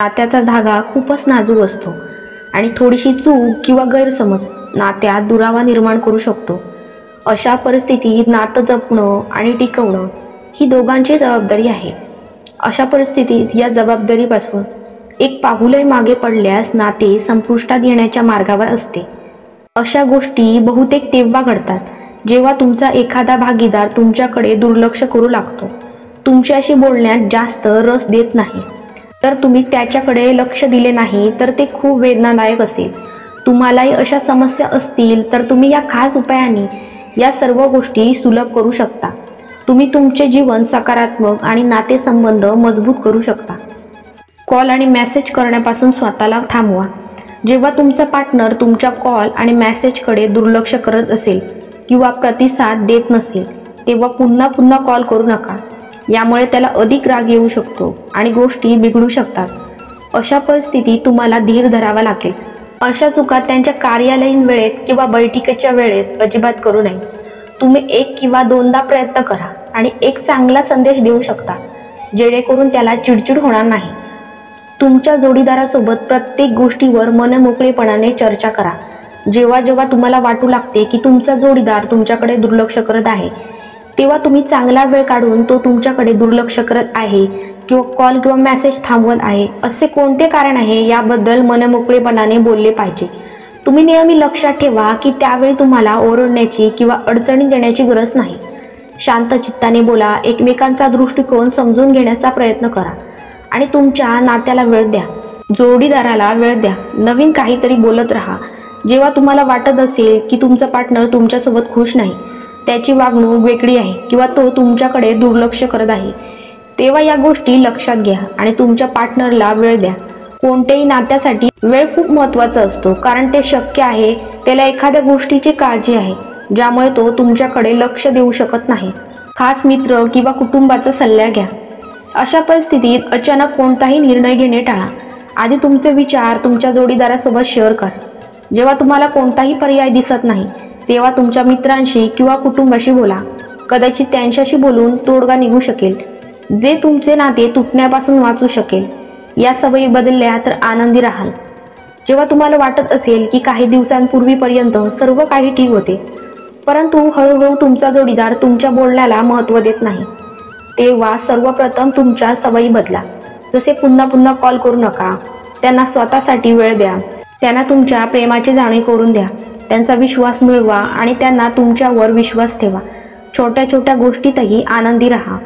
नात्याचा धागा खूपच नाजूक असतो आणि थोडीशी चूक किंवा गैरसमज नात्यात दुरावा निर्माण करू शकतो. अशा परिस्थितीत नातं जपणं आणि टिकवणं ही दोघांची जबाबदारी आहे. अशा परिस्थितीत या जबाबदारीपासून एक पाऊलही मागे पडल्यास नाते संपुष्टात येण्याच्या मार्गावर असते. अशा गोष्टी बहुतेक तेव्हा घडतात जेव्हा तुमचा एखादा भागीदार तुमच्याकडे दुर्लक्ष करू लागतो, तुमच्याशी बोलण्यात जास्त रस देत नाही. तर तुम्ही त्याच्याकडे लक्ष दिले नाही तर ते खूप वेदनादायक असेल. तुम्हालाही अशा समस्या असतील तर तुम्ही या खास उपायांनी या सर्व गोष्टी सुलभ करू शकता. तुम्ही तुमचे जीवन सकारात्मक आणि नातेसंबंध मजबूत करू शकता. कॉल आणि मेसेज करण्यापासून स्वतःला थांबवा. जेव्हा तुमचा पार्टनर तुमच्या कॉल आणि मेसेजकडे दुर्लक्ष करत असेल किंवा प्रतिसाद देत नसेल तेव्हा पुन्हा पुन्हा कॉल करू नका. यामुळे त्याला अधिक राग येऊ शकतो आणि गोष्टी बिघडू शकतात. अशा परिस्थितीत तुम्हाला धीर धरावा लागेल. अशा चुका त्यांच्या कार्यालयीन वेळेत किंवा बैठकीच्या वेळेत अजिबात करू नये. तुम्ही 1 किंवा 2दा प्रयत्न करा आणि एक चांगला संदेश देऊ शकता जेणेकरून त्याला चिडचिड होणार नाही. तुमच्या जोडीदारासोबत प्रत्येक गोष्टीवर मनमोकळेपणाने चर्चा करा. जेव्हा जेव्हा तुम्हाला वाटू लागते की तुमचा जोडीदार तुमच्याकडे दुर्लक्ष करत आहे तेव्हा तुम्ही चांगला वेळ काढून तो तुमच्याकडे दुर्लक्ष करत आहे किंवा कॉल किंवा मेसेज थांबवत आहे असे कोणते कारण आहे याबद्दल मनमोकळेपणाने बोलले पाहिजे. तुम्ही नेहमी लक्षात ठेवा की त्यावेळी तुम्हाला ओरडण्याची किंवा अडचणी देण्याची गरज नाही. शांत चित्ताने बोला, एकमेकांचा दृष्टिकोन समजून घेण्याचा प्रयत्न करा आणि तुमच्या नात्याला वेळ द्या. जोडीदाराला वेळ द्या. नवीन काहीतरी बोलत राहा. जेव्हा तुम्हाला वाटत असेल की तुमचा पार्टनर तुमच्यासोबत खुश नाही, त्याची वागणूक वेगळी आहे किंवा तो तुमच्याकडे दुर्लक्ष करत आहे तेव्हा या गोष्टी लक्षात घ्या आणि तुमच्या पार्टनरला वेळ द्या. कोणत्याही नात्यासाठी वेळ खूप महत्त्वाचा असतो कारण ते शक्य आहे त्याला एखाद्या गोष्टीची काळजी आहे ज्यामुळे तो तुमच्याकडे लक्ष देऊ शकत नाही. खास मित्र किंवा कुटुंबाचा सल्ला घ्या. अशा परिस्थितीत अचानक कोणताही निर्णय घेणे टाळा. आधी तुमचे विचार तुमच्या जोडीदारासोबत शेअर करा. जेव्हा तुम्हाला कोणताही पर्याय दिसत नाही तेव्हा तुमच्या मित्रांशी किंवा कुटुंबाशी बोला. कदाचित त्यांच्याशी बोलून तोडगा निघू शकेल जे तुमचे नाते तुटण्यापासून वाचू शकेल. या सवयी बदलल्या तर आनंदी राहाल. जेव्हा तुम्हाला वाटत असेल की काही दिवसांपूर्वीपर्यंत सर्व काही ठीक होते परंतु हळूहळू तुमचा जोडीदार तुमच्या बोलण्याला महत्त्व देत नाही तेव्हा सर्वप्रथम तुमच्या सवयी बदला. जसे पुन्हा पुन्हा कॉल करू नका. त्यांना स्वतःसाठी वेळ द्या. त्यांना तुमच्या प्रेमाची जाणीव करून द्या. त्यांचा विश्वास मिळवा आणि त्यांना तुमच्यावर विश्वास ठेवा. छोट्या छोट्या गोष्टीतही आनंदी राहा.